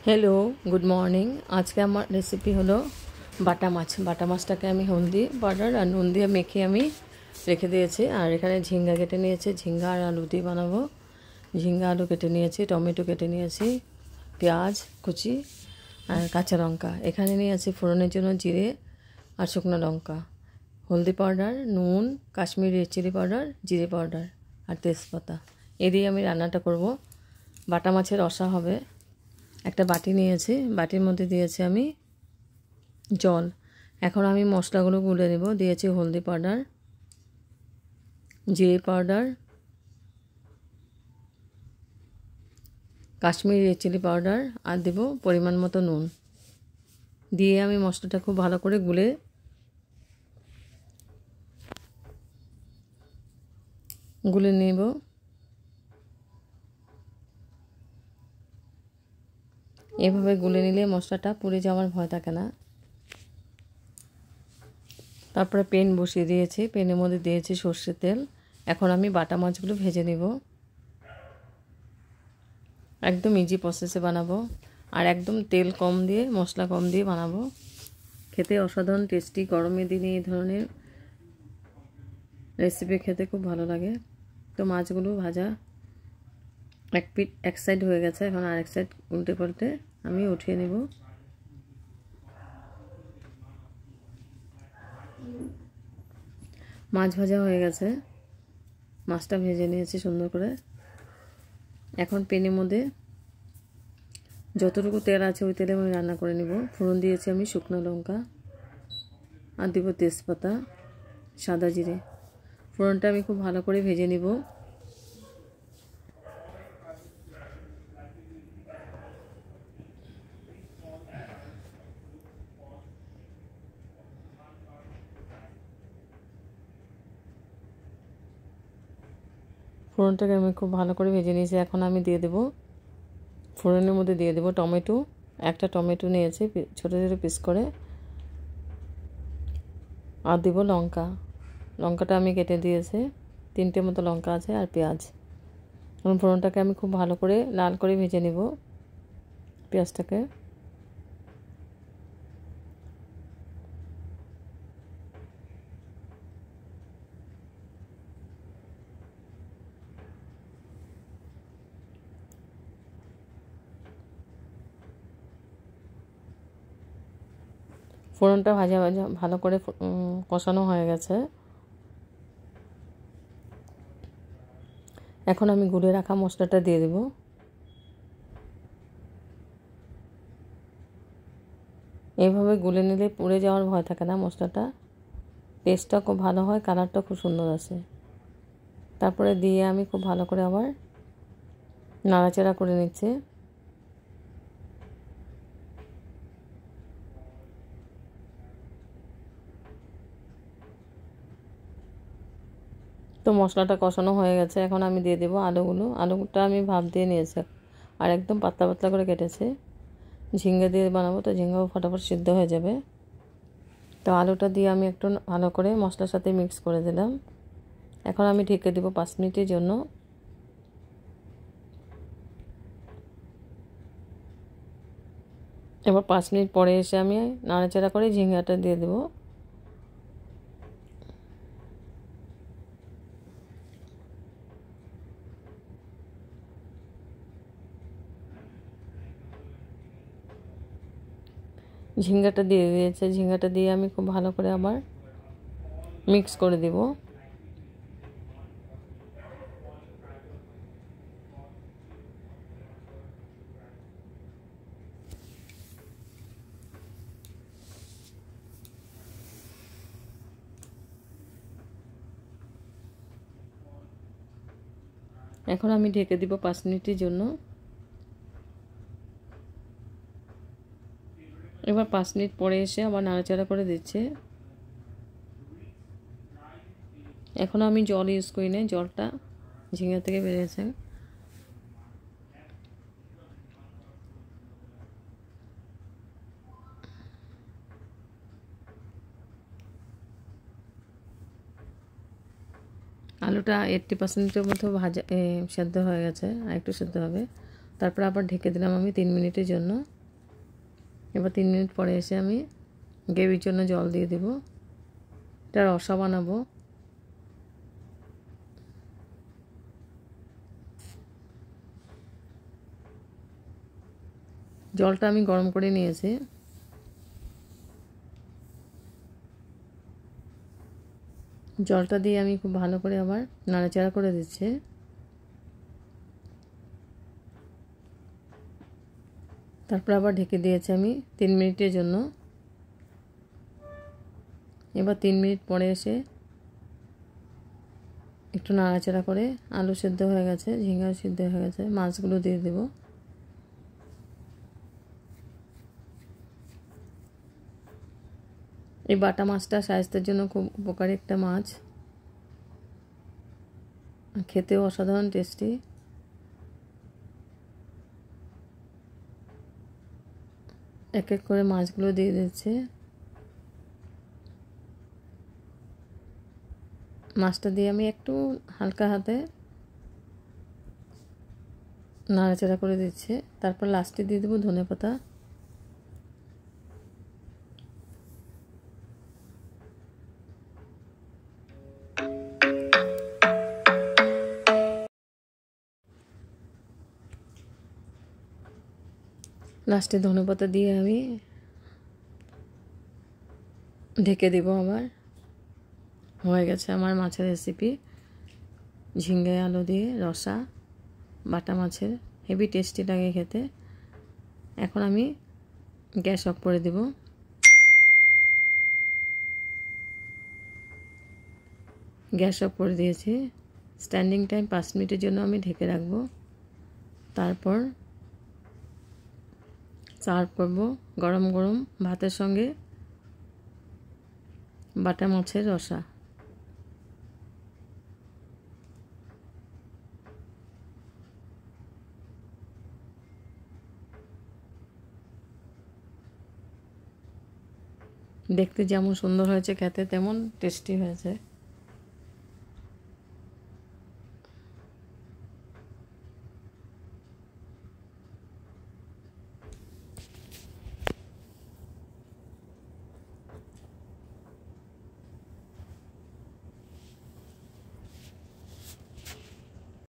Hello, good morning. আজকে আমার recipe হলো বাটা মাছ। বাটা মাছটাকে আমি হলদি পাউডার আর নুন দিয়ে মেখে আমি রেখে দিয়েছি। আর এখানে ঝিঙ্গা কেটে নিয়েছি, ঝিঙ্গা আর আলু দিয়ে বানাবো। ঝিঙ্গা আলু কেটে নিয়েছি, টমেটো কেটে নিয়েছি, পেঁয়াজ কুচি আর কাঁচা লঙ্কা। এখানে নিয়েছি ফোড়নের জন্য জিরে আর শুকনো লঙ্কা, হলদি পাউডার, নুন, কাশ্মীরি রেড চিলি পাউডার, জিরে পাউডার আর তেজপাতা। এই দিয়ে আমি রান্নাটা করব। বাটা মাছের রসা হবে। একটা বাটি নিয়েছি, বাটির মধ্যে দিয়েছি আমি জল। এখন আমি মশলাগুলো গুলে নেব। দিয়েছি হলদি পাউডার, জিরে powder, Kashmiri red chilli powder আর দেব পরিমাণ মতো নুন। দিয়ে আমি মশলাটা খুব ভালো করে গুলে নেব। এভাবে গুলে নিলে মশলাটা পুড়ে যাওয়ার ভয় থাকে না। তারপরে প্যান বসিয়ে দিয়েছি, প্যানের মধ্যে দিয়েছি সর্ষের তেল। এখন আমি বাটা মাছগুলো ভেজে নেব। একদম ইজি প্রসেসে বানাবো আর একদম তেল কম দিয়ে মশলা কম দিয়ে বানাবো। খেতে অসাধারণ টেস্টি। গরমের দিনে এই ধরনের রেসিপি খেতে খুব ভালো লাগে। তো মাছগুলো ভাজা এক সাইড হয়ে গেছে, এখন আরেক সাইড উল্টে পাল্টে আমি উঠিয়ে নেব। মাছ ভাজা হয়ে গেছে, মাছটা ভেজে নিয়েছি সুন্দর করে। এখন প্যানের মধ্যে যতটুকু তেল আছে ওই তেলে আমি রান্না করে নেব। ফোড়ন দিয়েছি আমি শুকনো লঙ্কা আর দেব তেজপাতা, সাদা জিরে। ফোড়নটা আমি খুব ভালো করে ভেজে নেব। ফোড়নটাকে আমি খুব ভালো করে ভেজে নিয়েছি। এখন আমি দিয়ে দেব, ফোড়নের মধ্যে দিয়ে দেব টমেটো। একটা টমেটো নিয়েছি ছোটো ছোটো পিস করে। আর দেব লঙ্কা। লঙ্কাটা আমি কেটে দিয়েছি, 3টে মতো লঙ্কা আছে আর পেঁয়াজ। এবং ফোড়নটাকে আমি খুব ভালো করে লাল করে ভেজে নেব পেঁয়াজটাকে। ফোড়নটা ভাজা ভালো করে কষানো হয়ে গেছে। এখন আমি গুলে রাখা মশলাটা দিয়ে দেব। এইভাবে গুলে নিলে পুড়ে যাওয়ার ভয় থাকে না মশলাটা। টেস্টটা খুব ভালো হয়, কালারটা খুব সুন্দর আসে। তারপরে দিয়ে আমি খুব ভালো করে আবার নাড়াচাড়া করে নিচ্ছি। তো মশলাটা কষানো হয়ে গেছে, এখন আমি দিয়ে দেবো আলুগুলো। আলুটা আমি ভাপ দিয়ে নিয়েছি আর একদম পাতলা পাতলা করে কেটেছি। ঝিঙ্গা দিয়ে বানাবো, তো ঝিঙ্গাও ফটাফট সিদ্ধ হয়ে যাবে। তো আলুটা দিয়ে আমি একটু ভালো করে মশলার সাথে মিক্স করে দিলাম। এখন আমি ঢেকে দেবো 5 মিনিটের জন্য। এবার 5 মিনিট পরে এসে আমি নাড়াচাড়া করে ঝিঙ্গাটা দিয়ে দেবো। ঝিঙ্গাটা দিয়ে দিয়েছে, ঝিঙ্গাটা দিয়ে আমি খুব ভালো করে আবার মিক্স করে দেব। এখন আমি ঢেকে দিব 5 মিনিটের জন্য। এবার 5 মিনিট পরে এসে আবার নাড়াচাড়া করে দিচ্ছে। এখন আমি জল ইউজ করি না, জলটা ঝিঙ্গা থেকে বেরিয়েছে। আলুটা 80% মতো সেদ্ধ হয়ে গেছে, আর একটু সেদ্ধ হবে। তারপর আবার ঢেকে দিলাম আমি 3 মিনিটের জন্য। এবার 3 মিনিট পরে এসে আমি গ্রেভির জন্য জল দিয়ে দেব। এটা রসা বানাবো। জলটা আমি গরম করে নিয়েছি। জলটা দিয়ে আমি খুব ভালো করে আবার নাড়াচাড়া করে দিচ্ছি। তারপর আবার ঢেকে দিয়েছি আমি 3 মিনিটের জন্য। এবার 3 মিনিট পরে এসে একটু নাড়াচাড়া করে, আলু সেদ্ধ হয়ে গেছে, ঝিঙ্গাও সেদ্ধ হয়ে গেছে, মাছগুলো দিয়ে দেব। এই বাটা মাছটা স্বাস্থ্যের জন্য খুব উপকারী একটা মাছ, খেতেও অসাধারণ টেস্টি। এক এক করে মাছগুলো দিয়ে দিচ্ছে। মাছটা দিয়ে আমি একটু হালকা হাতে নাড়াচাড়া করে দিচ্ছি। তারপর লাস্টে দিয়ে দেবো ধনেপাতা। লাস্টে ধনেপাতা দিয়ে আমি ঢেকে দেব। আবার হয়ে গেছে আমার মাছের রেসিপি, ঝিঙ্গে আলু দিয়ে রসা বাটা মাছের। হেভি টেস্টি লাগে খেতে। এখন আমি গ্যাস অফ করে দেব। গ্যাস অফ করে দিয়েছি। স্ট্যান্ডিং টাইম 5 মিনিটের জন্য আমি ঢেকে রাখবো। তারপর সার্ভ করব গরম গরম ভাতের সঙ্গে বাটা মাছের রসা। দেখতে যেমন সুন্দর হয়েছে, খেতে তেমন টেস্টি হয়েছে।